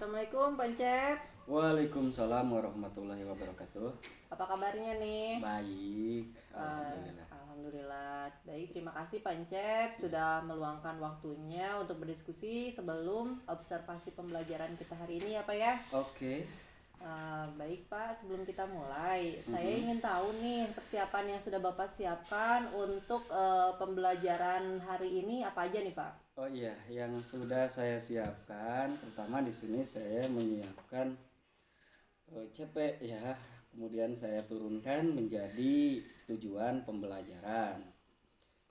Assalamualaikum Pak Cep. Waalaikumsalam warahmatullahi wabarakatuh. Apa kabarnya nih? Baik, alhamdulillah. Alhamdulillah. Baik, terima kasih Pak Cep sudah meluangkan waktunya untuk berdiskusi sebelum observasi pembelajaran kita hari ini ya Pak ya. Oke. Baik Pak, sebelum kita mulai, saya ingin tahu nih persiapan yang sudah Bapak siapkan untuk pembelajaran hari ini apa aja nih Pak? Oh iya, yang sudah saya siapkan, pertama di sini saya menyiapkan CP ya, kemudian saya turunkan menjadi tujuan pembelajaran.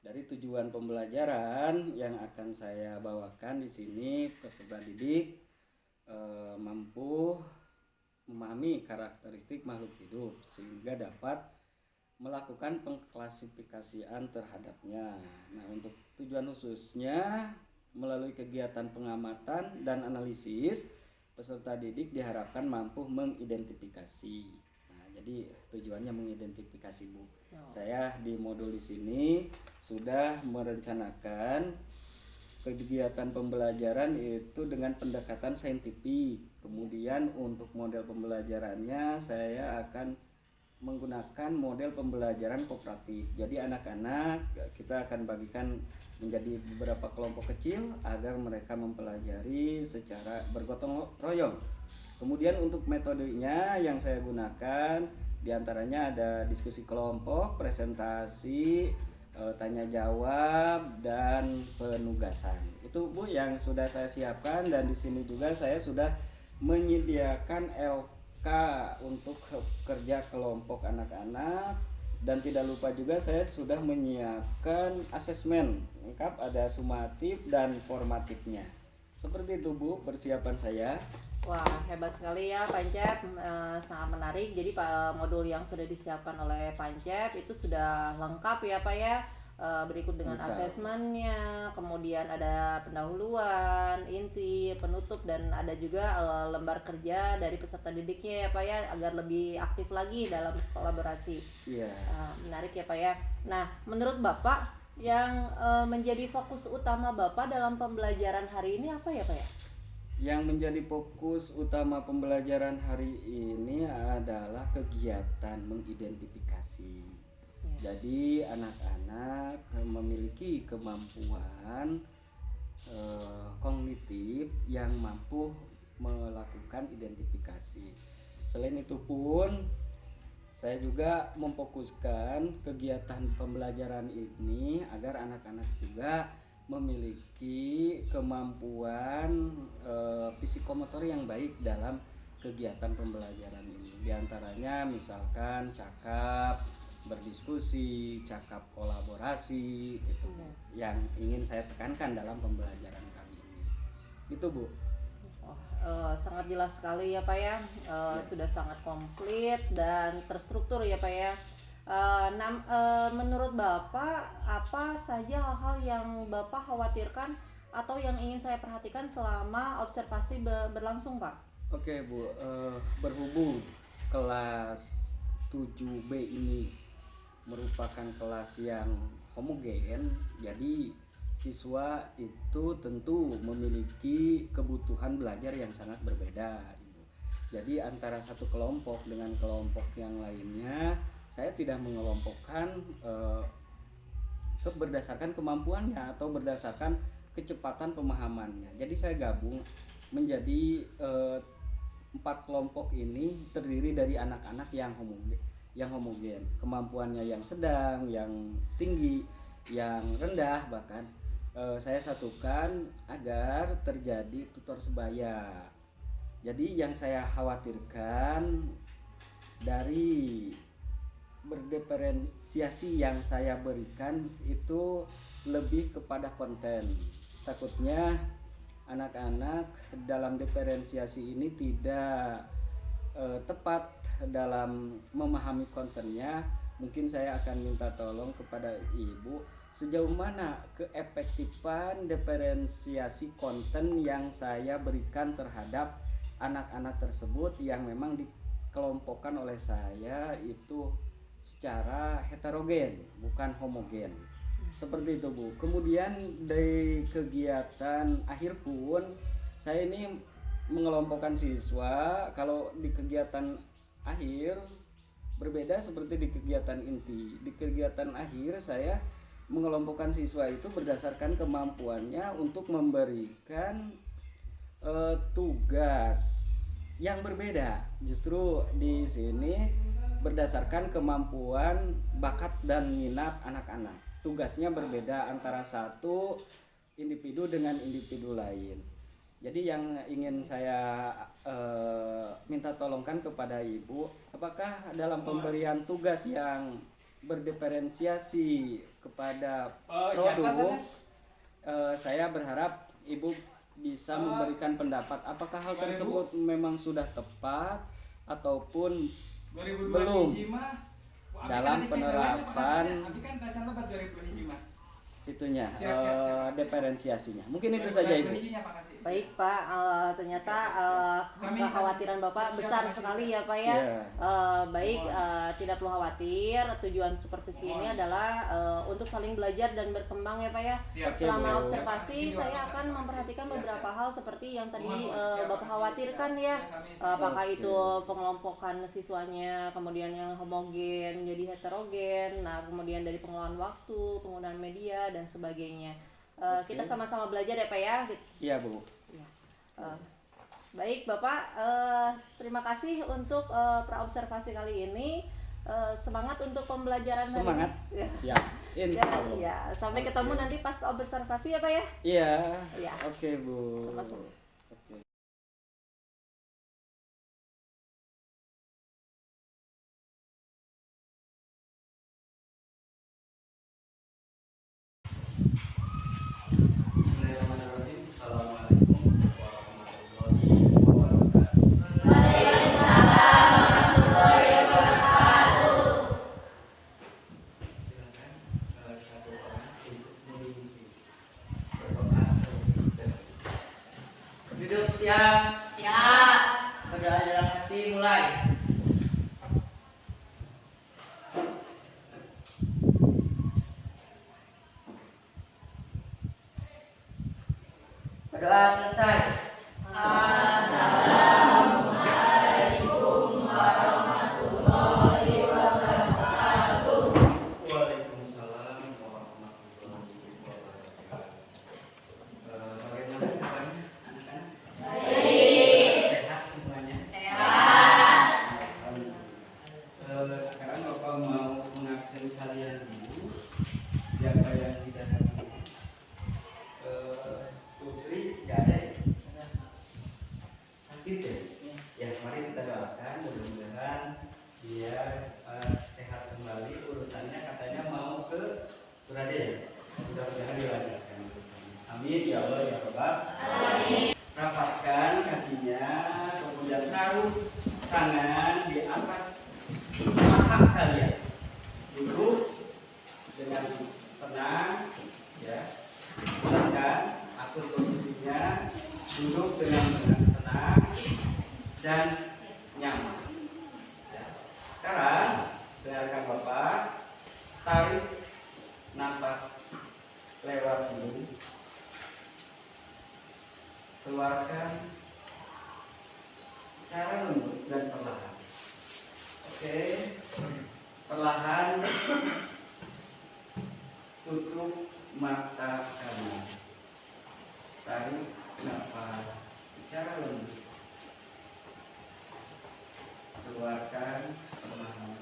Dari tujuan pembelajaran yang akan saya bawakan di sini, peserta didik mampu memahami karakteristik makhluk hidup sehingga dapat melakukan pengklasifikasian terhadapnya. Nah, untuk tujuan khususnya melalui kegiatan pengamatan dan analisis, peserta didik diharapkan mampu mengidentifikasi. Nah, jadi tujuannya mengidentifikasi, Bu. Saya di modul di sini sudah merencanakan kegiatan pembelajaran itu dengan pendekatan saintifik. Kemudian untuk model pembelajarannya saya akan menggunakan model pembelajaran kooperatif. Jadi anak-anak kita akan bagikan menjadi beberapa kelompok kecil agar mereka mempelajari secara bergotong royong. Kemudian untuk metodenya yang saya gunakan diantaranya ada diskusi kelompok, presentasi, tanya jawab dan penugasan. Itu Bu yang sudah saya siapkan, dan di sini juga saya sudah menyediakan LK untuk kerja kelompok anak-anak, dan tidak lupa juga saya sudah menyiapkan asesmen lengkap, ada sumatif dan formatifnya. Seperti itu Bu persiapan saya. Wah, hebat sekali ya Pancep, sangat menarik. Jadi modul yang sudah disiapkan oleh Pancep itu sudah lengkap ya Pak ya. Berikut dengan asesmennya, kemudian ada pendahuluan, inti, penutup, dan ada juga lembar kerja dari peserta didiknya ya Pak ya, agar lebih aktif lagi dalam kolaborasi. Iya. Menarik ya Pak ya. Nah, menurut Bapak yang menjadi fokus utama Bapak dalam pembelajaran hari ini apa ya Pak ya? Yang menjadi fokus utama pembelajaran hari ini adalah kegiatan mengidentifikasi. Jadi anak-anak memiliki kemampuan kognitif yang mampu melakukan identifikasi. Selain itu pun saya juga memfokuskan kegiatan pembelajaran ini agar anak-anak juga memiliki kemampuan psikomotor yang baik dalam kegiatan pembelajaran ini. Di antaranya misalkan cakap, berdiskusi, cakap kolaborasi gitu. Yang ingin saya tekankan dalam pembelajaran kali ini. Itu Bu. Sangat jelas sekali ya Pak ya. Sudah sangat komplit dan terstruktur ya Pak ya. Menurut Bapak apa saja hal-hal yang Bapak khawatirkan atau yang ingin saya perhatikan selama observasi berlangsung Pak? Oke Bu, berhubung kelas 7B ini merupakan kelas yang homogen, jadi siswa itu tentu memiliki kebutuhan belajar yang sangat berbeda. Jadi antara satu kelompok dengan kelompok yang lainnya, saya tidak mengelompokkan berdasarkan kemampuannya atau berdasarkan kecepatan pemahamannya. Jadi saya gabung menjadi 4 kelompok ini terdiri dari anak-anak yang homogen, kemampuannya yang sedang, yang tinggi, yang rendah bahkan. Saya satukan agar terjadi tutor sebaya. Jadi yang saya khawatirkan dari berdiferensiasi yang saya berikan itu lebih kepada konten. Takutnya anak-anak dalam diferensiasi ini tidak tepat dalam memahami kontennya. Mungkin saya akan minta tolong kepada Ibu sejauh mana keefektifan diferensiasi konten yang saya berikan terhadap anak-anak tersebut yang memang dikelompokkan oleh saya itu secara heterogen, bukan homogen. Seperti itu Bu. Kemudian dari kegiatan akhir pun saya ini mengelompokkan siswa. Kalau di kegiatan akhir berbeda seperti di kegiatan inti. Di kegiatan akhir saya mengelompokkan siswa itu berdasarkan kemampuannya untuk memberikan tugas yang berbeda. Justru di sini berdasarkan kemampuan, bakat dan minat anak-anak. Tugasnya berbeda antara satu individu dengan individu lain. Jadi yang ingin saya minta tolongkan kepada ibu, apakah dalam pemberian tugas yang berdiferensiasi kepada produk, saya berharap ibu bisa memberikan pendapat apakah hal tersebut memang sudah tepat ataupun belum dalam penerapan itunya, diferensiasinya. Mungkin itu saja ibu. Baik Pak, ternyata kekhawatiran Bapak besar sekali ya Pak ya. Baik, tidak perlu khawatir. Tujuan supervisi ini adalah untuk saling belajar dan berkembang ya Pak ya. Selama observasi saya akan memperhatikan beberapa hal seperti yang tadi Bapak khawatirkan ya. Apakah itu pengelompokan siswanya, kemudian yang homogen jadi heterogen, nah kemudian dari pengelolaan waktu, penggunaan media dan sebagainya. Kita sama-sama belajar ya Pak ya. Iya Bu. Baik Bapak, terima kasih untuk praobservasi kali ini. Semangat untuk pembelajaran semangat hari ini. Siap, insya Allah. Ya, sampai ketemu nanti pas observasi ya Pak ya. Iya. Ya. Oke Bu. Sama-sama. Oke. Bismillahirrahmanirrahim. Assalamualaikum warahmatullahi wabarakatuh. Silakan satu orang untuk memimpin berdoa dan Duduk siap. Siap. Berdoa dalam hati mulai. Berdoa selesai. Waalaikumsalam warahmatullahi wabarakatuh. Bagaimana kabarnya anak-anak? Baik. Sehat semuanya? Sehat. Sekarang Bapak mau mengabsen kalian dulu. Siapa yang tidak hadir? Putri nggak ada ya? Sakit ya? Ya, mari kita doakan mudah-mudahan dia sehat kembali. Urusannya katanya mau ke Surabaya. Mudah-mudahan dilancarkan urusannya. Amin ya Allah ya Rabbal. Amin. Rapatkan kakinya, kemudian taruh tangan di atas paha kalian. Duduk dengan tenang, ya. Silakan atur posisinya, duduk dengan tenang dan nyaman. Ya. Sekarang dengarkan Bapak, tarik nafas lewat hidung, keluarkan secara lembut dan perlahan. Oke, perlahan tutup mata kanan, tarik nafas secara lembut, keluarkan perlahan,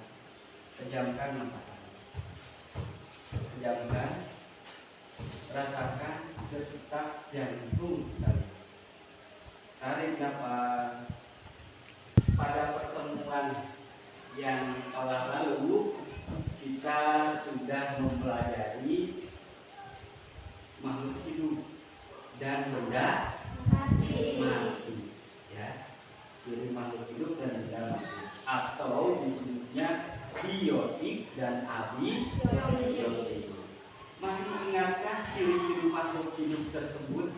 pejamkan mata kanan, pejamkan, rasakan detak jantung kalian, tarik nafas. Pada pertemuan yang awal lalu kita sudah mempelajari makhluk hidup dan benda mati, ya, ciri makhluk hidup dan benda mati, atau disebutnya biotik dan abiotik. Masih ingatkah ciri-ciri makhluk hidup tersebut?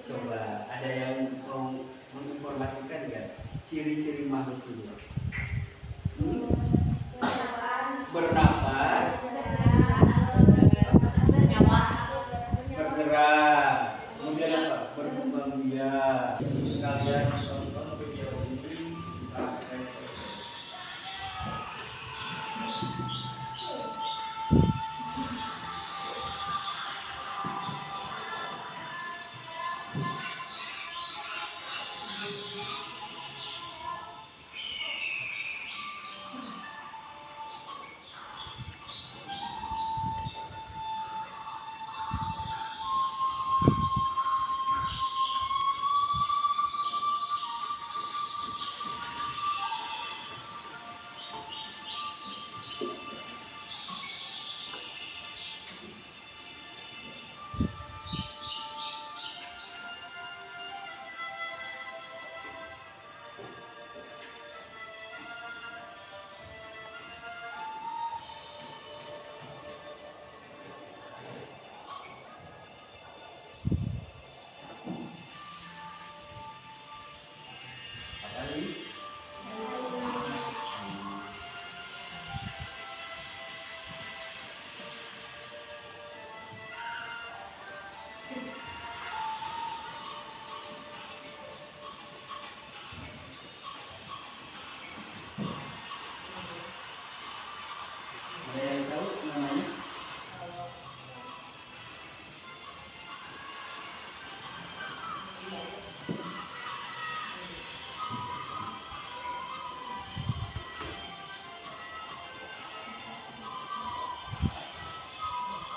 Coba ada yang mau menginformasikan nggak ciri-ciri makhluk hidup? Bernapas, bergerak, kemudian apa? Berkembang biak,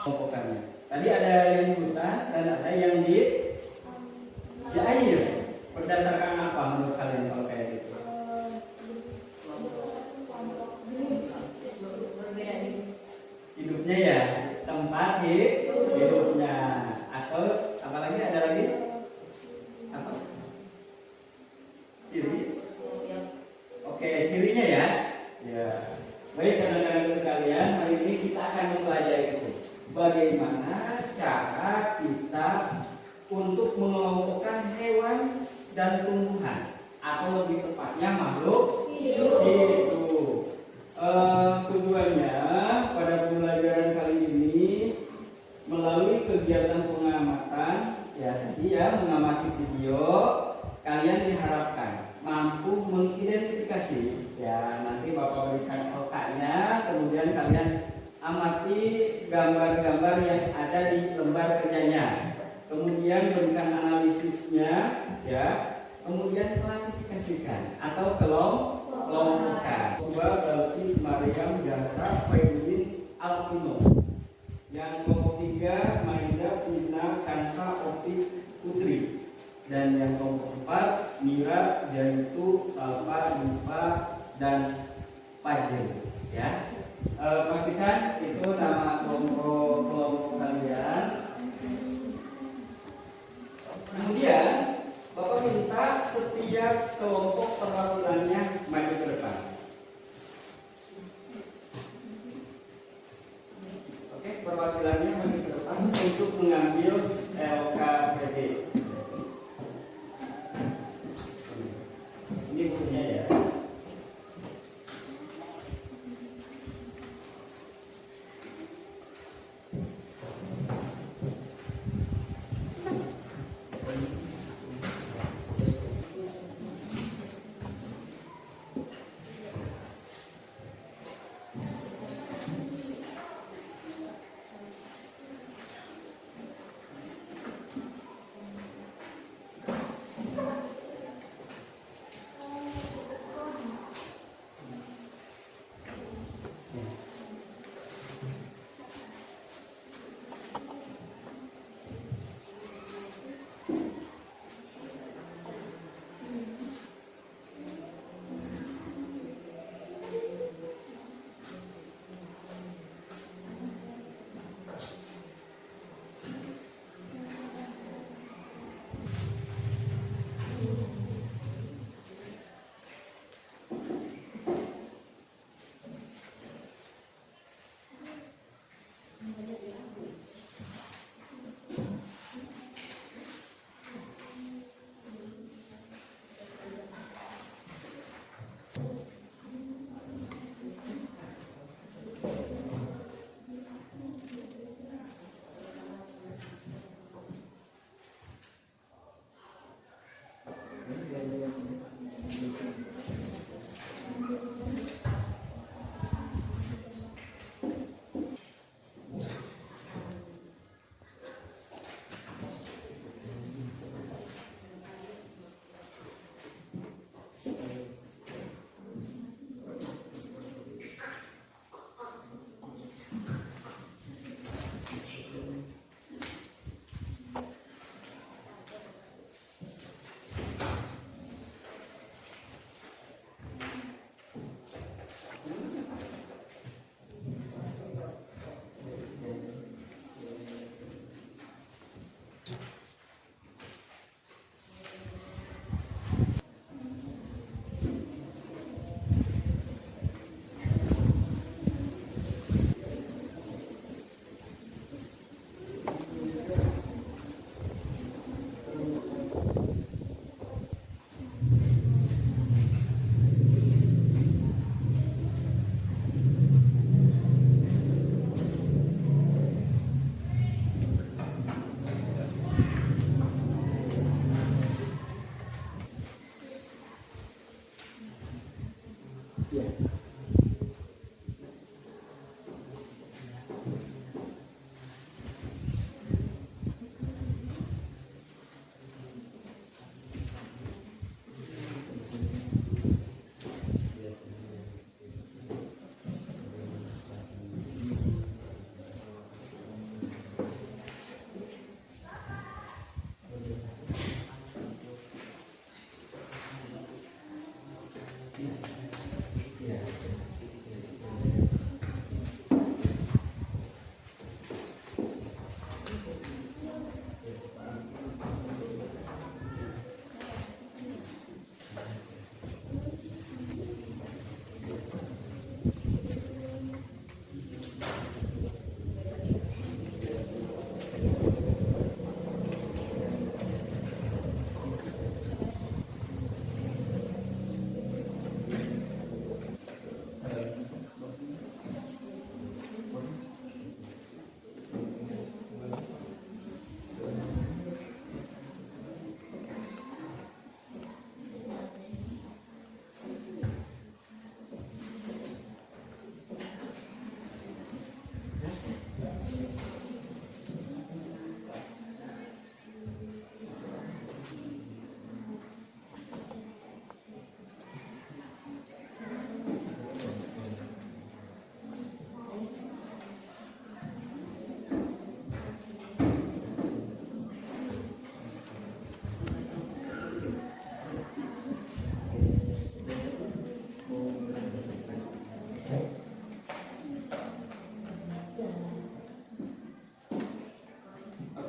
kelompokannya. Tadi ada yang di hutan dan ada yang di air. Berdasarkan apa menurut kalian kalau kayak gitu? Hidupnya ya, tempat hidupnya. Atau apalagi ada lagi? Apa? Ciri? Oke, cirinya ya. Ya. Baik teman-teman sekalian, hari ini kita akan mempelajari itu. Bagaimana cara kita untuk mengelompokkan hewan dan tumbuhan, atau lebih tepatnya makhluk hidup. Tujuannya pada pembelajaran kali ini melalui kegiatan pengamatan, ya tadi ya mengamati video, kalian diharapkan mampu mengidentifikasi, ya nanti Bapak berikan OK-nya, kemudian kalian amati gambar-gambar yang ada di lembar kerjanya, kemudian berikan analisisnya, ya, kemudian klasifikasikan atau kelompokkan. Coba Balkis Mariam Zahra Fairuddin Alvino. Yang kelompok 3 Maida Pina Kansa Opti Putri. Dan yang kelompok 4 Mira Jaitu Salva Diva dan Pajen. Ya, pastikan itu nama kelompok kalian. Kemudian Bapak minta setiap kelompok perwakilannya maju ke depan. Oke, perwakilannya maju ke depan untuk mengambil LKPD. Ini bukunya ya.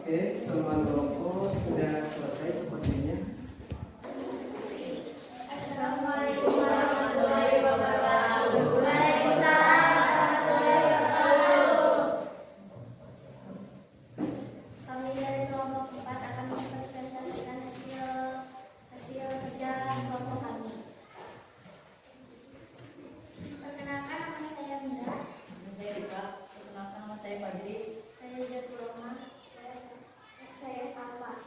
Oke, semua kelompok sudah selesai sepertinya. Assalamualaikum warahmatullahi wabarakatuh. Kami dari kelompok 4 akan mempresentasikan hasil kerja kelompok kami. Perkenalkan, nama saya Mira. Perkenalkan, nama saya Fajri. Saya Jatul Rahman. Saya Salwa.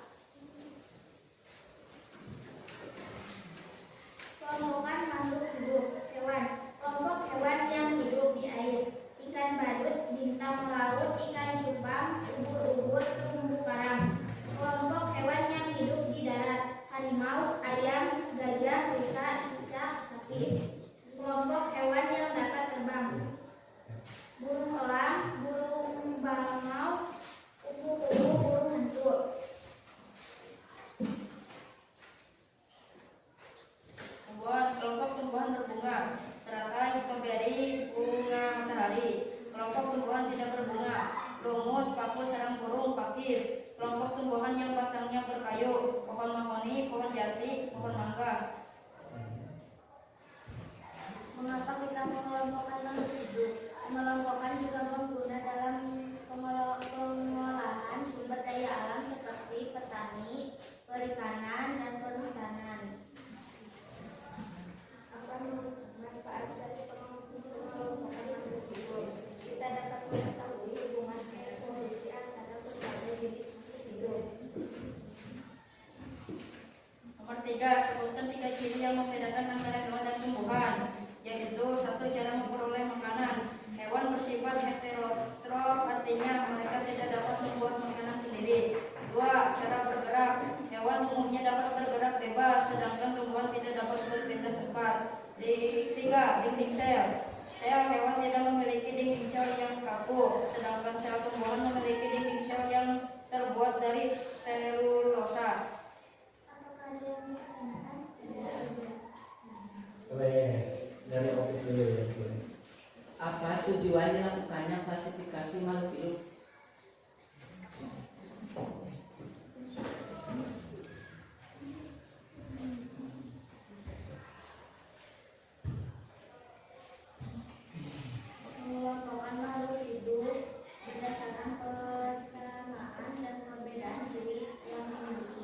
Kelompokan makhluk hidup hewan. Kelompok hewan yang hidup di air: ikan badut, bintang laut, ikan cupang, ubur-ubur, terumbu karang. Kelompok hewan yang hidup di darat: harimau, ayam, gajah, rusa, cicak, sapi. Kelompok hewan yang dapat terbang: burung elang, burung bangau, kupu-kupu, burung hantu. Kelompok tumbuhan berbunga: teratai, stroberi, bunga matahari. Kelompok tumbuhan tidak berbunga: lumut, paku, sarang burung, pakis. Kelompok tumbuhan yang batangnya berkayu: pohon mahoni, pohon jati, pohon mangga. Mengapa kita mengelompokkan makhluk hidup? Mengelompokkan juga berguna dalam pengolahan sumber daya alam seperti petani, perikanan, dan perhutanan. Apa manfaat dari pengelompokan makhluk hidup? Kita dapat mengetahui hubungan evolusi antara berbagai jenis makhluk hidup. Nomor 3, sebutkan 3 ciri yang membedakan antara hewan dan tumbuhan, yaitu 1. Cara memperoleh makanan. Hewan bersifat heterotrof, artinya mereka tidak dapat membuat makanan sendiri. 2. Cara bergerak. Hewan umumnya dapat bergerak bebas, sedangkan tumbuhan tidak dapat berpindah tempat. 3. Dinding sel. Sel hewan tidak memiliki dinding sel yang kaku, sedangkan sel tumbuhan memiliki dinding sel yang terbuat dari selulosa. Apakah ada yang bertanya? Dari opsi dulu ya. Apa tujuan dilakukannya klasifikasi makhluk hidup? Mengelompokkan makhluk hidup berdasarkan persamaan dan perbedaan ciri yang dimiliki.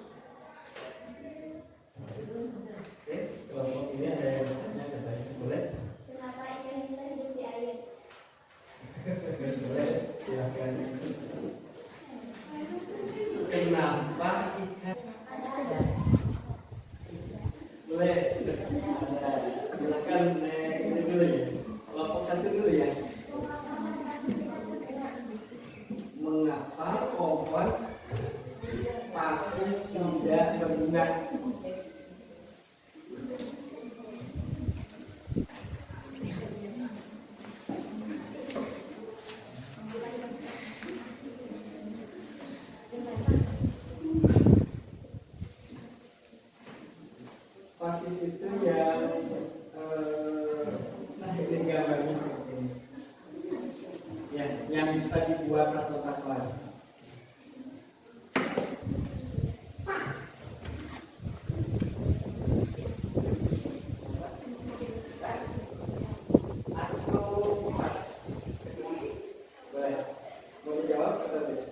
Oke, kelompok ini ada yang bertanya katanya. Boleh? Kenapa ikan bisa hidup di air? Boleh, silakan. Kenapa ikan? Ada. Boleh. Silakan ini dulu ya. Kelompok 1 dulu ya. Mengapa pohon pakis tidak berbunga? Pakis itu yang ini gambarnya seperti ini. Ya, yang bisa dibuat kotak-kotak. Atau pas. Boleh. Mau dijawab atau tidak?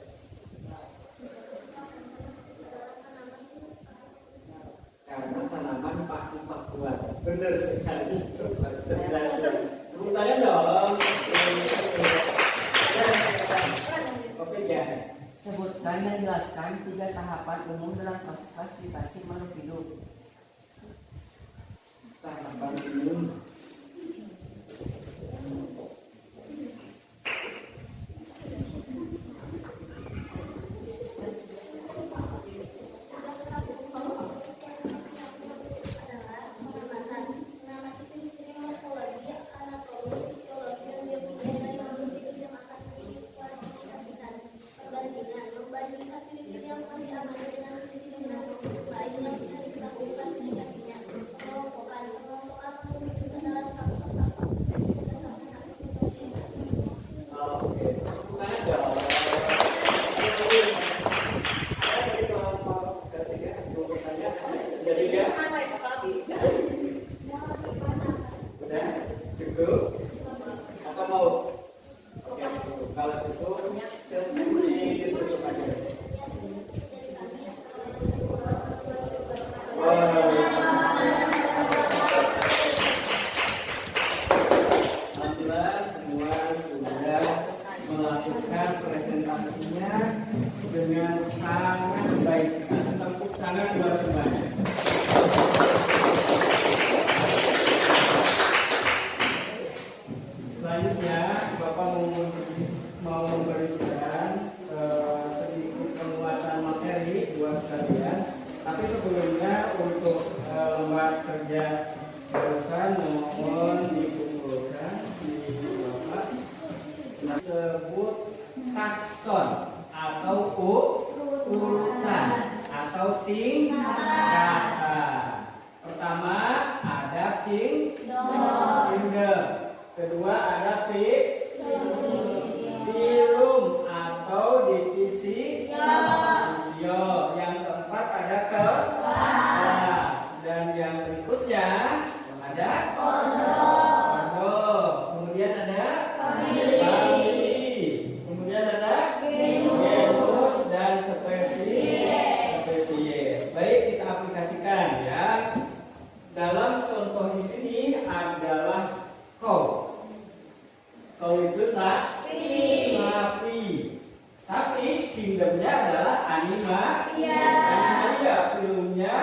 Karena tanaman paku-pakuan. Benar sekali. Tepuk tangan dong. Oke ya. Sebutkan dan jelaskan 3 tahapan umum dalam proses klasifikasi makhluk hidup. Tahapan umum. Adalah pengamatan, mengamati ciri-ciri morfologi, anatomi, fisiologi, dan biologi dari makhluk hidup yang akan diklasifikasikan. Perbandingan, membandingkan ciri-ciri yang telah diamati dengan ciri-ciri makhluk hidup lain yang bisa kita klasifikasinya. Pengelompokan makhluk hidup presentasinya dengan sangat baik sekali. Tepuk tangan buat semuanya. Selanjutnya Bapak mau memberikan sedikit penguatan materi buat kalian. Tapi sebelumnya untuk lembar kerja barusan mohon dikumpulkan di Bapak. Sebut takson atau urutan atau tingkatan. Pertama ada kingdom. Kedua ada filum atau divisi. Yang keempat ada kelas. Dan yang berikutnya ada kondom. Kemudian ada famili. Kemudian ada genus dan spesies. Baik, kita aplikasikan ya. Dalam contoh di sini adalah cow. Cow itu sapi. Sapi kingdomnya adalah animalia. Filumnya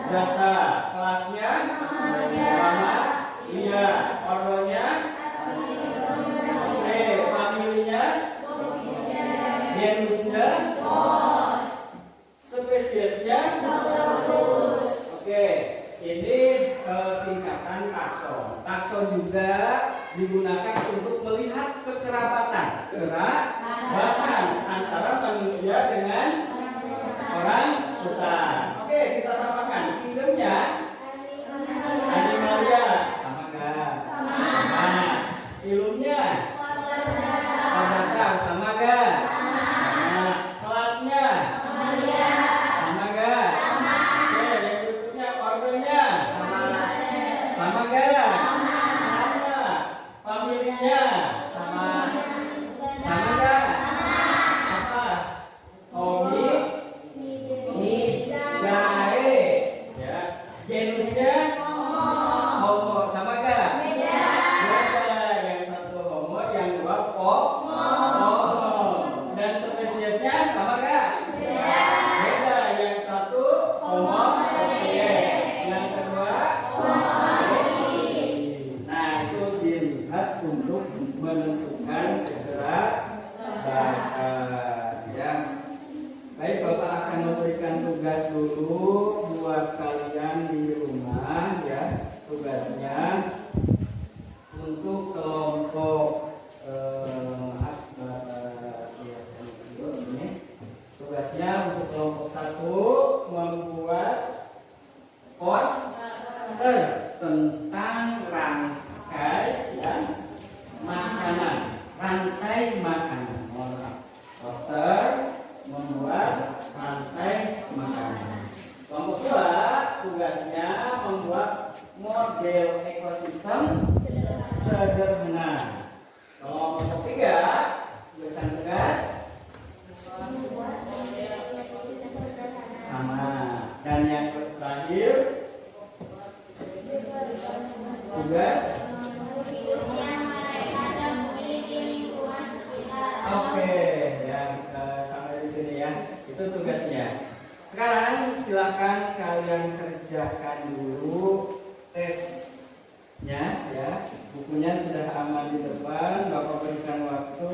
data. Kelasnya mamalia. Ordonya familinya genusnya spesiesnya. Oke, ini tingkatan takson. Takson juga digunakan untuk melihat kekerabatan antara manusia dengan orang hutan. Oke, kita samakan. Kingdomnya animalia, sama gak? Sama. Filumnya Chordata, sama gak? Sama. Kelasnya sama gak? Oke, yang berikutnya ordernya sama gak? Sama. Familinya sama gak? Apa? Gae. Ya. Genusnya homo, sama gak? Beda. Yang satu homo, yang dua homo. Dan spesiesnya sama gak? Beda. Yang satu homo sapiens, yang kedua nah, itu dilihat untuk menentukan kekerabatan ya. Baik, Bapak akan memberikan tugas dulu buat kalian di rumah ya. Tugasnya untuk kelompok tugasnya untuk kelompok 1 membuat poster tentang rantai makanan. Poster membuat rantai makanan. Kelompok 2 tugasnya membuat model ekosistem sederhana. Kelompok 3 berikan tugas sama. Dan yang terakhir tugas oke ya, sampai di sini ya. Itu tugasnya. Sekarang silakan kalian kerjakan dulu tesnya ya. Bukunya sudah aman di depan. Bapak berikan waktu.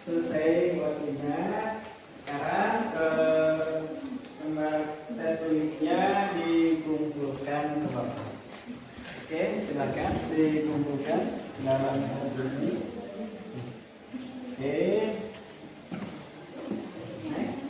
selesai waktunya. Sekarang nomor tertulisnya dikumpulkan ke bawah. Oke, silakan dikumpulkan dalam buku ini. Oke. Next.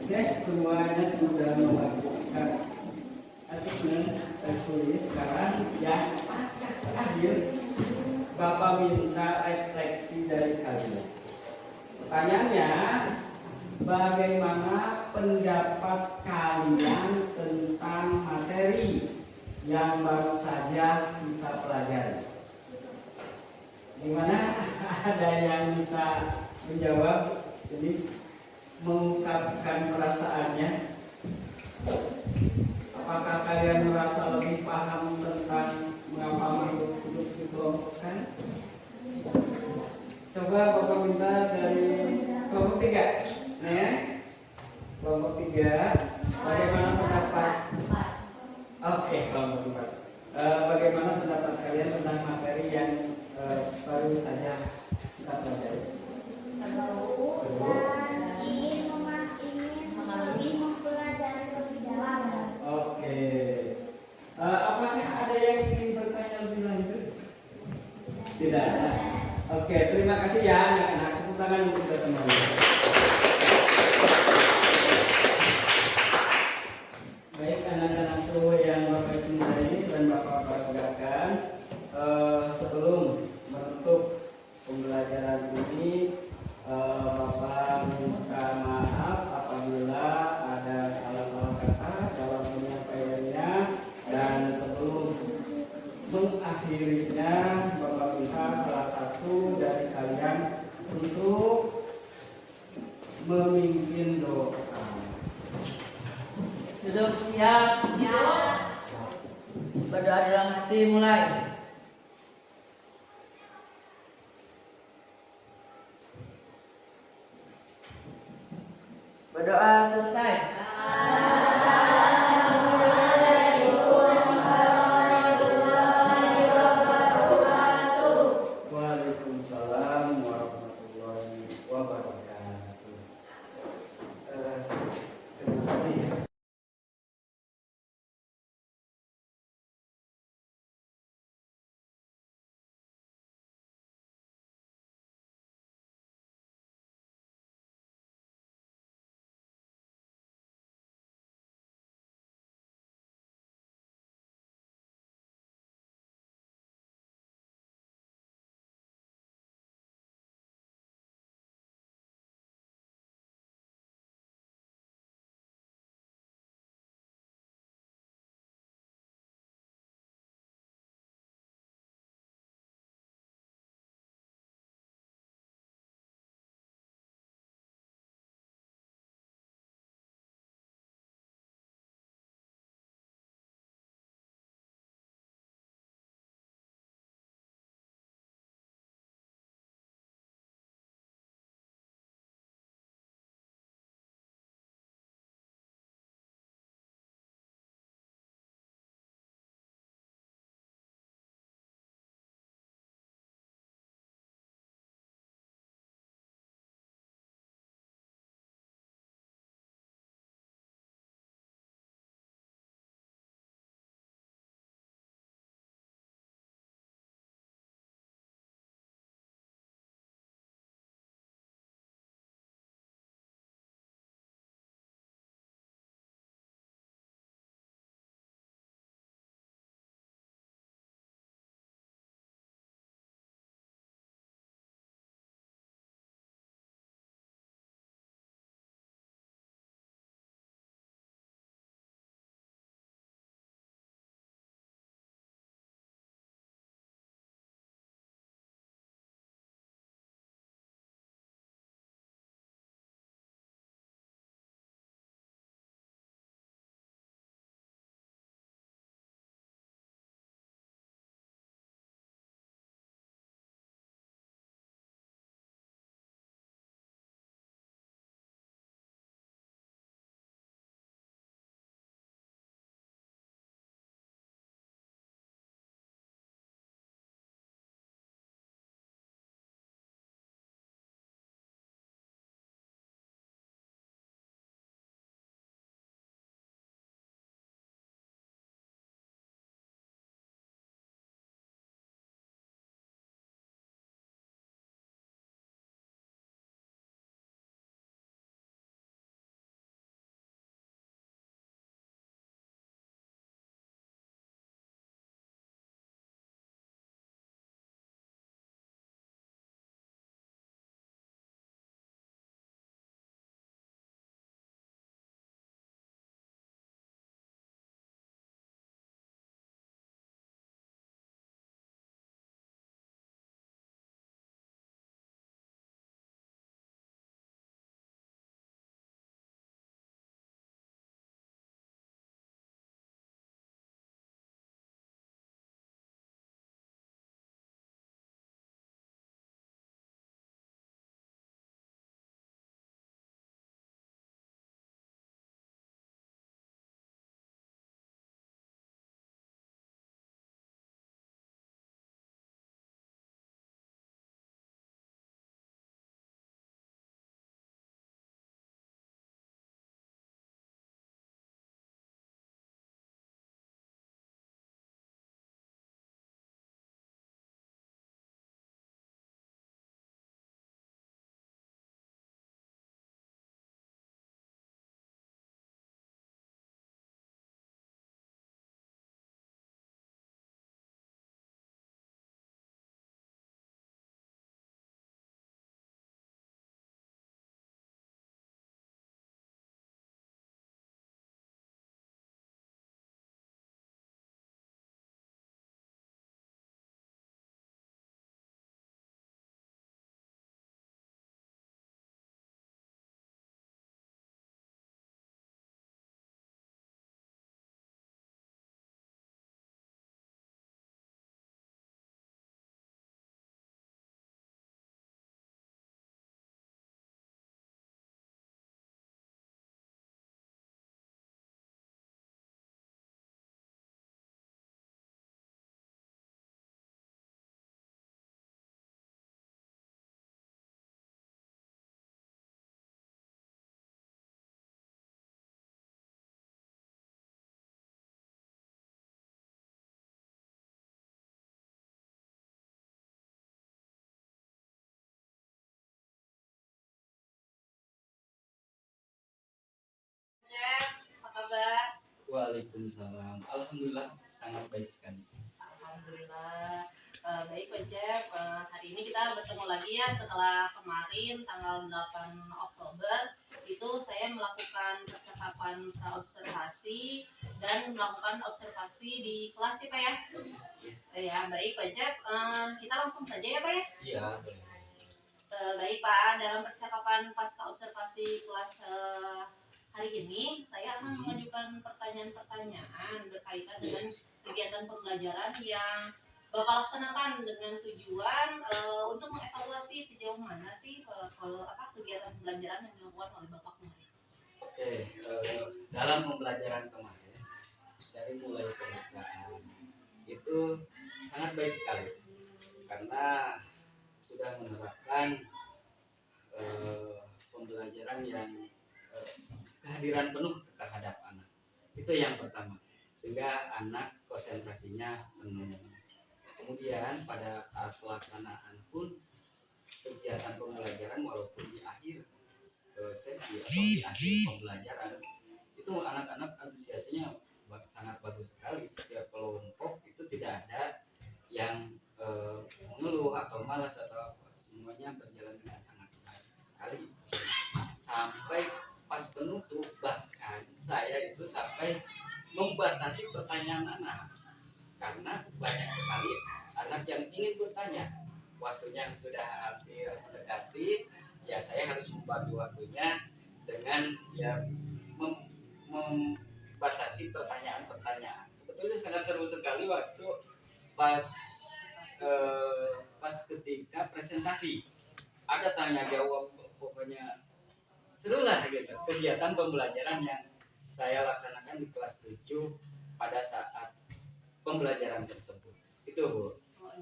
Oke, semuanya sudah melakukan asesmen tertulis. Sekarang yang terakhir, Bapak minta refleksi dari kalian. Pertanyaannya, bagaimana pendapat kalian tentang materi yang baru saja kita pelajari? Gimana? Ada yang bisa menjawab? Jadi mengungkapkan perasaannya. Apakah kalian merasa lebih paham tentang mengapa makhluk hidup dikelompokkan? Coba Bapak minta dari kelompok 3. Nah, kelompok 3, bagaimana pendapat? Oke, kelompok 4. Bagaimana pendapat kalian tentang materi yang baru saja kita pelajari? Dan ingin lebih mempelajari lebih dalam. Oke. Apakah ada yang ingin bertanya lebih lanjut? Tidak ada. Oke, terima kasih ya anak-anak. Tepuk tangan untuk kita semuanya. Baik anak-anakku yang Bapak cintai dan Bapak banggakan, sebelum menutup pembelajaran ini, Bapak minta maaf apabila ada salah-salah kata dalam penyampaiannya, dan sebelum mengakhirinya Bapak minta salah satu dari kalian untuk memimpin doa. Duduk siap. Berdoa dalam hati mulai. Berdoa selesai. Waalaikumsalam. Alhamdulillah sangat baik sekali. Alhamdulillah. Baik Pak Cep, hari ini kita bertemu lagi ya setelah kemarin tanggal 8 Oktober itu saya melakukan percakapan praobservasi dan melakukan observasi di kelas ya Pak ya. Ya baik Pak Cep, kita langsung saja ya Pak ya. Iya, boleh. Baik Pak, dalam percakapan pasca observasi kelas hari ini saya akan mengajukan pertanyaan-pertanyaan berkaitan dengan kegiatan pembelajaran yang Bapak laksanakan dengan tujuan untuk mengevaluasi sejauh mana sih kegiatan pembelajaran yang dilakukan oleh Bapak kemarin. Oke, dalam pembelajaran kemarin dari mulai pembukaan itu sangat baik sekali karena sudah menerapkan pembelajaran yang kehadiran penuh terhadap anak. Itu yang pertama, sehingga anak konsentrasinya penuh. Kemudian pada saat pelaksanaan pun kegiatan pembelajaran walaupun di akhir sesi atau di akhir pembelajaran itu anak-anak antusiasnya sangat bagus sekali. Setiap kelompok itu tidak ada yang mengeluh atau malas atau apa, semuanya berjalan dengan sangat baik sekali. Sampai pas penutup bahkan saya itu sampai membatasi pertanyaan anak karena banyak sekali anak yang ingin bertanya, waktunya sudah hampir mendekati, ya saya harus membagi waktunya dengan ya membatasi pertanyaan-pertanyaan. Sebetulnya sangat seru sekali waktu pas ketika presentasi ada tanya jawab, pokoknya seru lah gitu kegiatan pembelajaran yang saya laksanakan di kelas 7 pada saat pembelajaran tersebut. Itu Bu.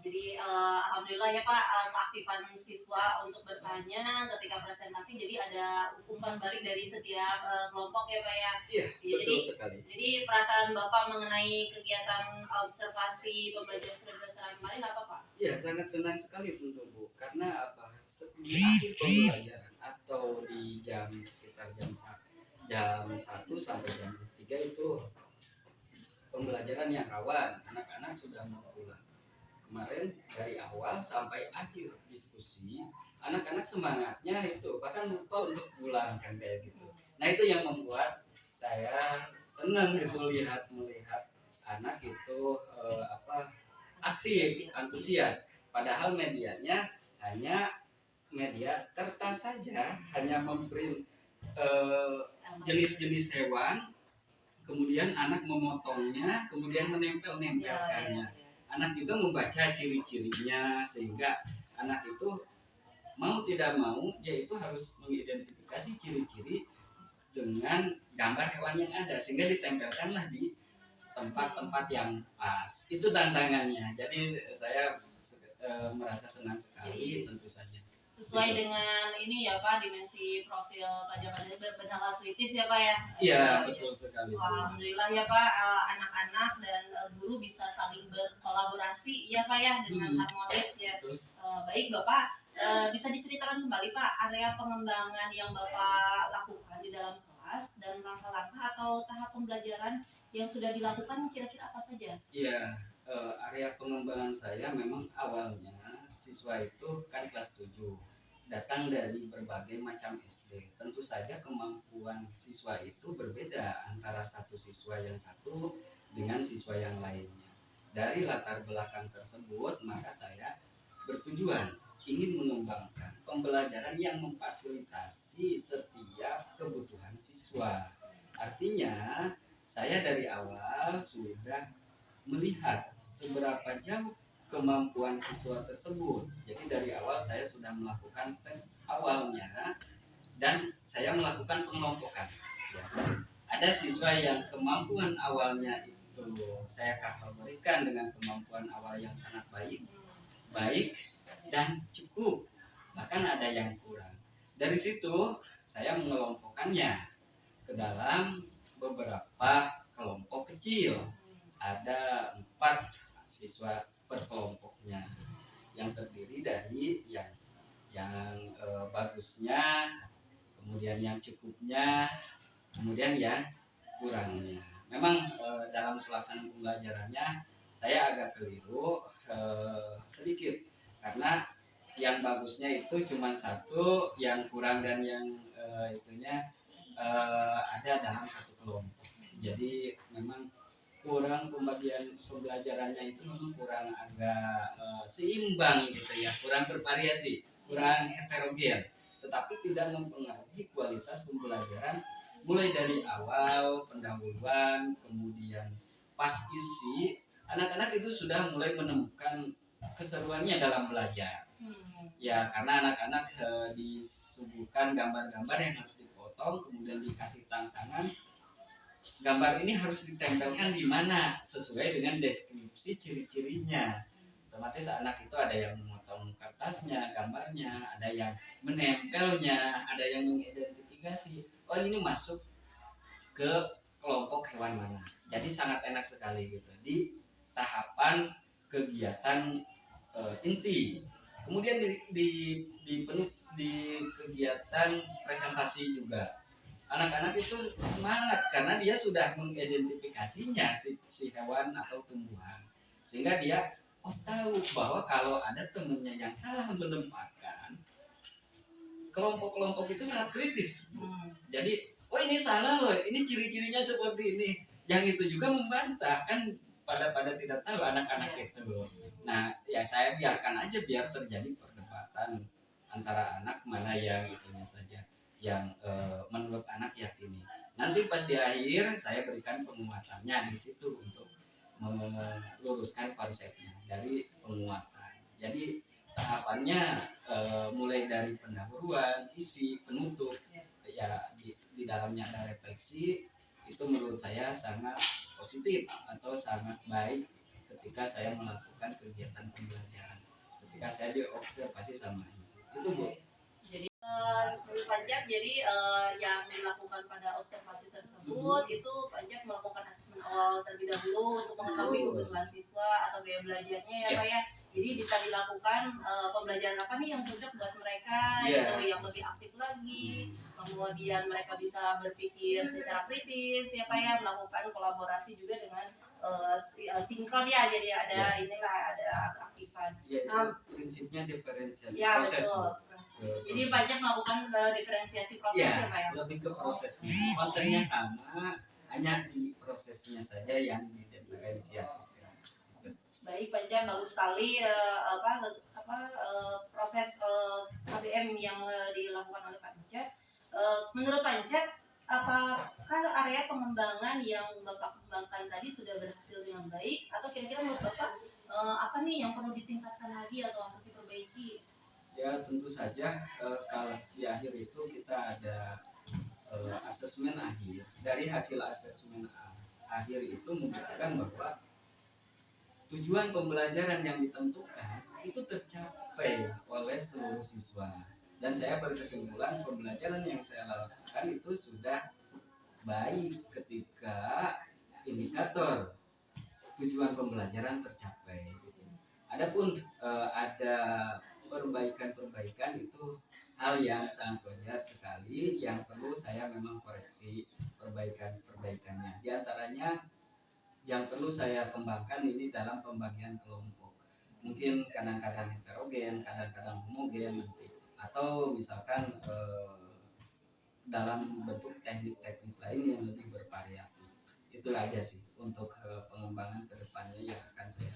Jadi alhamdulillah ya Pak, keaktifan siswa untuk bertanya ketika presentasi, jadi ada umpan balik dari setiap kelompok ya Pak ya. Iya, betul jadi, sekali. Jadi perasaan Bapak mengenai kegiatan observasi pembelajaran sudah dilaksanakan kemarin apa Pak? Iya, sangat senang sekali tentu Bu. Karena apa? Di akhir pembelajaran atau di sekitar jam 1 sampai jam 3 itu pembelajaran yang rawan, anak-anak sudah mau pulang. Kemarin dari awal sampai akhir diskusi, anak-anak semangatnya itu bahkan lupa untuk pulang kan kayak gitu. Nah itu yang membuat saya senang gitu melihat anak itu aktif, antusias. Padahal medianya hanya media kertas saja, hanya memprint jenis-jenis hewan, kemudian anak memotongnya, kemudian menempel-nempelkannya. Anak juga membaca ciri-cirinya, sehingga anak itu mau tidak mau dia itu harus mengidentifikasi ciri-ciri dengan gambar hewan yang ada, sehingga ditempelkanlah di tempat-tempat yang pas. Itu tantangannya. Jadi saya merasa senang sekali tentu saja. Sesuai dengan ini ya Pak, dimensi profil pelajaran benar kritis ya Pak ya. Iya, betul sekali. Alhamdulillah ya Pak, anak-anak dan guru bisa saling berkolaborasi ya Pak ya dengan harmonis ya. Baik Bapak, bisa diceritakan kembali Pak area pengembangan yang Bapak lakukan di dalam kelas dan langkah-langkah atau tahap pembelajaran yang sudah dilakukan kira-kira apa saja? Iya, area pengembangan saya memang awalnya siswa itu kan kelas 7 datang dari berbagai macam SD. Tentu saja kemampuan siswa itu berbeda antara satu siswa yang satu dengan siswa yang lainnya. Dari latar belakang tersebut, maka saya bertujuan ingin mengembangkan pembelajaran yang memfasilitasi setiap kebutuhan siswa. Artinya, saya dari awal sudah melihat seberapa jauh kemampuan siswa tersebut. Jadi dari awal saya sudah melakukan tes awalnya dan saya melakukan pengelompokan. Ya. Ada siswa yang kemampuan awalnya itu saya kategorikan dengan kemampuan awal yang sangat baik dan cukup. Bahkan ada yang kurang. Dari situ saya mengelompokkannya ke dalam beberapa kelompok kecil. Ada 4 siswa per kelompoknya yang terdiri dari yang bagusnya, kemudian yang cukupnya, kemudian yang kurangnya. memang dalam pelaksanaan pembelajarannya saya agak keliru sedikit, karena yang bagusnya itu cuma satu, yang kurang dan yang itunya ada dalam satu kelompok. Jadi memang kurang pembagian pembelajarannya itu memang kurang agak seimbang gitu ya, kurang bervariasi, kurang heterogen, tetapi tidak mempengaruhi kualitas pembelajaran mulai dari awal pendahuluan, kemudian pas isi, anak-anak itu sudah mulai menemukan keseruannya dalam belajar. Ya, karena anak-anak disuguhkan gambar-gambar yang harus dipotong, kemudian dikasih tantangan. Gambar ini harus ditempelkan di mana sesuai dengan deskripsi ciri-cirinya. Otomatis anak itu ada yang memotong kertasnya, gambarnya, ada yang menempelnya, ada yang mengidentifikasi. Oh, ini masuk ke kelompok hewan mana. Jadi sangat enak sekali gitu di tahapan kegiatan inti. Kemudian di kegiatan presentasi juga anak-anak itu semangat karena dia sudah mengidentifikasinya si hewan atau tumbuhan, sehingga dia tahu bahwa kalau ada temennya yang salah menempatkan, kelompok-kelompok itu sangat kritis. Jadi ini salah loh, ini ciri-cirinya seperti ini, yang itu juga membantah kan, pada tidak tahu anak-anak itu. Nah ya saya biarkan aja biar terjadi perdebatan antara anak mana yang itunya saja yang menurut anak yakini. Nanti pas di akhir saya berikan penguatannya di situ untuk meluruskan konsepnya dari penguatan. Jadi tahapannya mulai dari pendahuluan, isi, penutup, ya di dalamnya ada refleksi. Itu menurut saya sangat positif atau sangat baik ketika saya melakukan kegiatan pembelajaran. Ketika saya diobservasi sama ibu. Itu Bu. Menurut Pancap, jadi yang dilakukan pada observasi tersebut itu Pancap melakukan asesmen awal terlebih dahulu untuk mengetahui kebutuhan siswa atau gaya belajarnya ya Pak ya. Jadi bisa dilakukan pembelajaran apa nih yang cocok buat mereka, gitu, yang lebih aktif lagi. Kemudian mereka bisa berpikir secara kritis ya Pak ya, melakukan kolaborasi juga dengan sinkron ya, jadi ada inilah ada keaktifan. Prinsipnya diferensiasi Ya, proses. betul. Jadi banyak melakukan diferensiasi proses ya Pak ya? Lebih ke prosesnya. Kontennya sama, hanya di prosesnya saja yang didiferensiasikan. Baik Pak Jam, bagus sekali proses KBM yang dilakukan oleh Pak Jam. Menurut Pak Jam, apakah area pengembangan yang Bapak kembangkan tadi sudah berhasil dengan baik, atau kira-kira menurut Bapak apa nih yang perlu ditingkatkan lagi atau harus diperbaiki? Ya tentu saja kalau di akhir itu kita ada asesmen akhir. Dari hasil asesmen akhir itu membuktikan bahwa tujuan pembelajaran yang ditentukan itu tercapai oleh seluruh siswa. Dan saya berkesimpulan pembelajaran yang saya lakukan itu sudah baik ketika indikator tujuan pembelajaran tercapai. Adapun ada perbaikan-perbaikan itu hal yang sangat wajar sekali, yang perlu saya memang koreksi perbaikan-perbaikannya. Di antaranya yang perlu saya kembangkan ini dalam pembagian kelompok. Mungkin kadang-kadang heterogen, kadang-kadang homogen, atau misalkan dalam bentuk teknik-teknik lain yang lebih bervariasi. Itu aja sih untuk pengembangan kedepannya yang akan saya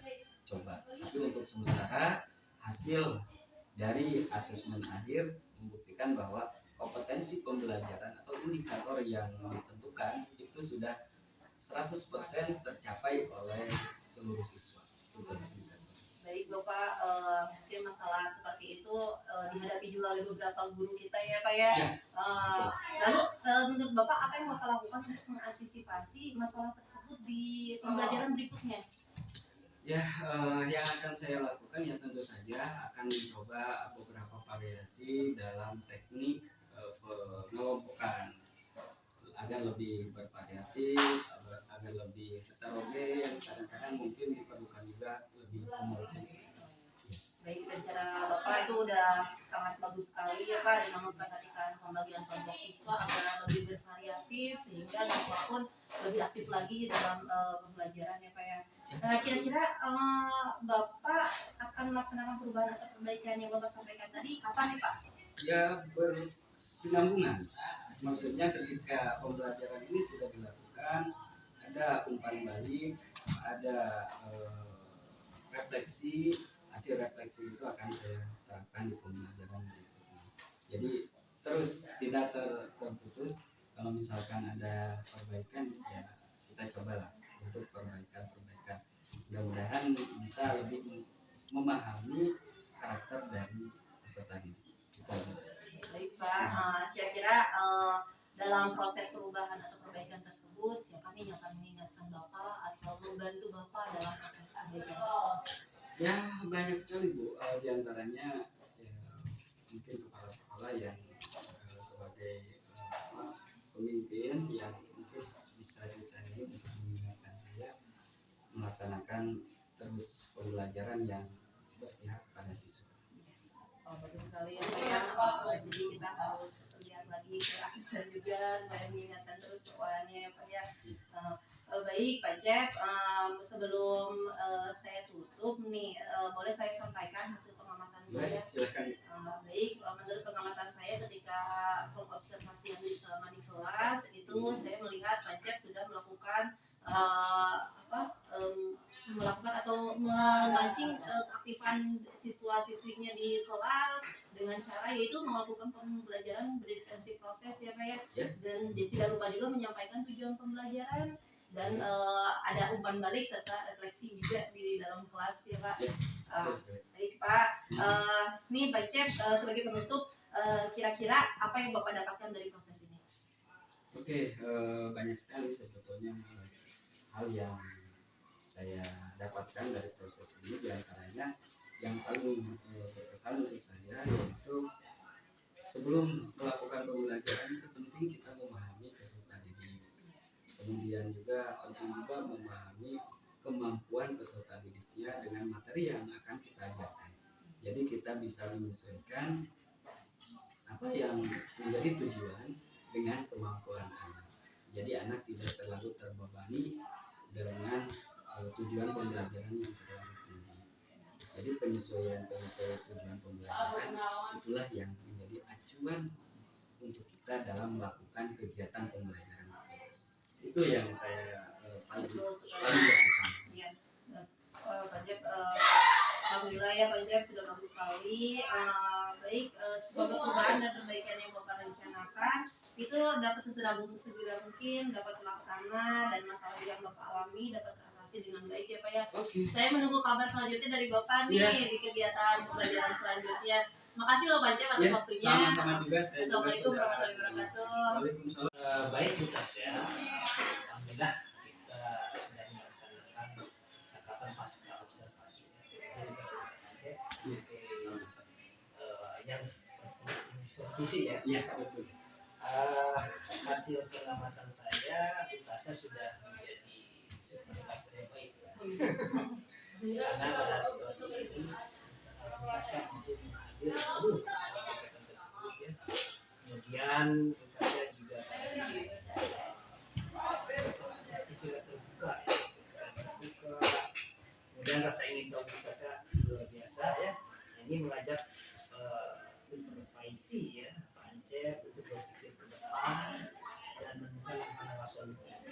coba. Tapi untuk sementara hasil dari asesmen akhir membuktikan bahwa kompetensi pembelajaran atau indikator yang ditentukan itu sudah 100% tercapai oleh seluruh siswa. Baik Bapak, mungkin masalah seperti itu dihadapi juga oleh beberapa guru kita ya Pak ya. Lalu menurut Bapak apa yang Bapak lakukan untuk mengantisipasi masalah tersebut di pembelajaran berikutnya? Ya, yang akan saya lakukan ya tentu saja akan mencoba beberapa variasi dalam teknik pengelompokan agar lebih bervariatif, agar lebih heterogen, kadang-kadang mungkin diperlukan juga lebih homogen. Baik, rencana Bapak itu udah sangat bagus sekali ya Pak, dengan memperhatikan pembagian kelompok siswa agar lebih bervariatif sehingga siswa pun lebih aktif lagi dalam pembelajaran ya Pak ya. Kira-kira Bapak akan melaksanakan perubahan atau perbaikan yang Bapak sampaikan tadi kapan nih Pak? Ya, bersinambungan. Maksudnya ketika pembelajaran ini sudah dilakukan, ada umpan balik, ada refleksi, hasil refleksi itu akan saya terapkan di pembelajaran berikutnya. Jadi terus tidak terputus. Kalau misalkan ada perbaikan, ya kita cobalah untuk perbaikan. Mudah-mudahan bisa lebih memahami karakter dari peserta didik. Baik Pak, kira-kira dalam proses perubahan atau perbaikan tersebut siapa nih yang akan mengingatkan Bapak atau membantu Bapak dalam proses perbaikan? Ya, banyak sekali Bu. Di antaranya ya, mungkin kepala sekolah yang sebagai pemimpin yang mungkin bisa ditanya untuk mengingatkan saya melaksanakan terus pembelajaran yang berpihak kepada siswa. Bagus sekali ya Pak ya. Jadi kita harus lihat lagi ke aksen juga supaya mengingatkan terus sekolahnya ya Pak ya. Baik Pak Cep, sebelum saya tutup nih, boleh saya sampaikan hasil pengamatan saya? Silakan. Baik, menurut pengamatan saya ketika observasi yang selama di kelas itu saya melihat Pak Cep sudah melakukan melakukan atau memancing keaktifan siswa-siswinya di kelas dengan cara yaitu melakukan pembelajaran berdiferensi proses ya Pak ya. Dan tidak lupa juga menyampaikan tujuan pembelajaran dan ada umpan balik serta refleksi juga di dalam kelas ya Pak. Baik Pak, nih Pak Cep sebagai penutup kira-kira apa yang Bapak dapatkan dari proses ini? Oke, banyak sekali sebetulnya hal yang saya dapatkan dari proses ini, diantaranya yang paling berkesan untuk saya yaitu sebelum melakukan pembelajaran itu penting kita memahami peserta didik, kemudian juga penting juga memahami kemampuan peserta didiknya dengan materi yang akan kita ajarkan. Jadi kita bisa menyesuaikan apa yang menjadi tujuan dengan kemampuan anak. Jadi anak tidak terlalu terbebani dengan tujuan pembelajaran yang terlalu tinggi. Jadi penyesuaian tujuan pembelajaran itulah yang menjadi acuan untuk kita dalam melakukan kegiatan pembelajaran kelas. Itu yang saya paling berkesan. Ya, Pak Jep, alhamdulillah ya Pak Jep sudah bagus sekali. Baik, semoga perubahan dan perbaikan yang Bapak rencanakan itu dapat segera mungkin dapat terlaksana dan masalah yang Bapak alami dapat teratasi dengan baik ya Pak ya. Saya menunggu kabar selanjutnya dari Bapak nih di kegiatan pembelajaran selanjutnya. Makasih loh Pak Jep atas waktunya. Sama-sama juga. Assalamualaikum warahmatullahi wabarakatuh. Waalaikumsalam. Baik Bu Tasya, alhamdulillah kita sudah melaksanakan cakapan pasca observasi yang supervisi ya. Iya, betul. Hasil pengamatan saya, Bu Tasya sudah menjadi supervisor yang baik ya. Karena pada situasi ini Bu Tasya untuk hadir kegiatan tersebut ya. Kemudian Bu Tasya juga tadi pikiran terbuka ya, kemudian rasa ingin tahu Bu Tasya luar biasa ya. Ini mengajak supervisi ya Pak Ance untuk berpikir ke depan dan menemukan langkah solusi.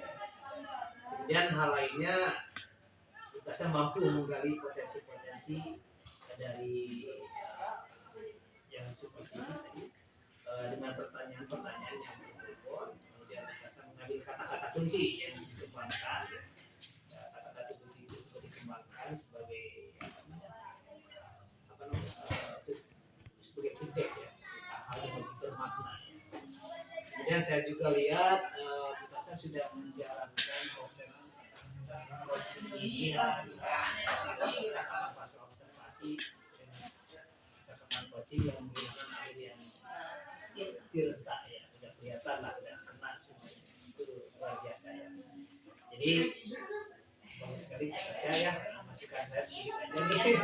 Kemudian hal lainnya Bu Tasya mampu menggali potensi-potensi dari yang supervisi tadi dengan pertanyaan-pertanyaan yang berbobot. Kemudian Bu Tasya mengambil kata-kata kunci yang dikembangkan. Kata-kata kunci itu sudah dikembangkan sebagai sebagai feedback ya, hal yang lebih bermakna ya. Kemudian saya juga lihat Bu Tasya sudah menjalankan proses penelitian cakapan pasca observasi dengan cakapan coaching yang menggunakan air yang tirta ya, udah kelihatan lah, udah kena semuanya, itu luar biasa ya. Jadi bagus sekali Bu Tasya ya, masukan saya sedikit aja nih.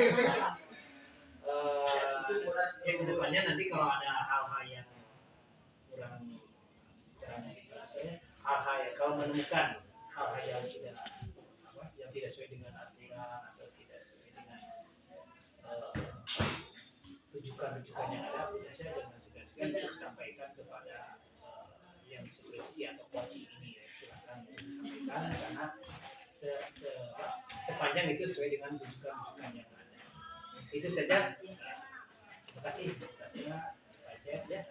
Kedepannya nanti kalau ada hal-hal yang maksudnya hal-hal yang kalau menemukan hal-hal yang tidak sesuai dengan aturan atau tidak sesuai dengan rujukan-rujukan yang ada, saya jangan segan-segan untuk sampaikan kepada yang skripsi atau coaching ini ya, silakan disampaikan karena sepanjang itu sesuai dengan rujukan-rujukan yang ada. Itu saja. Terima kasih Pak Cep ya.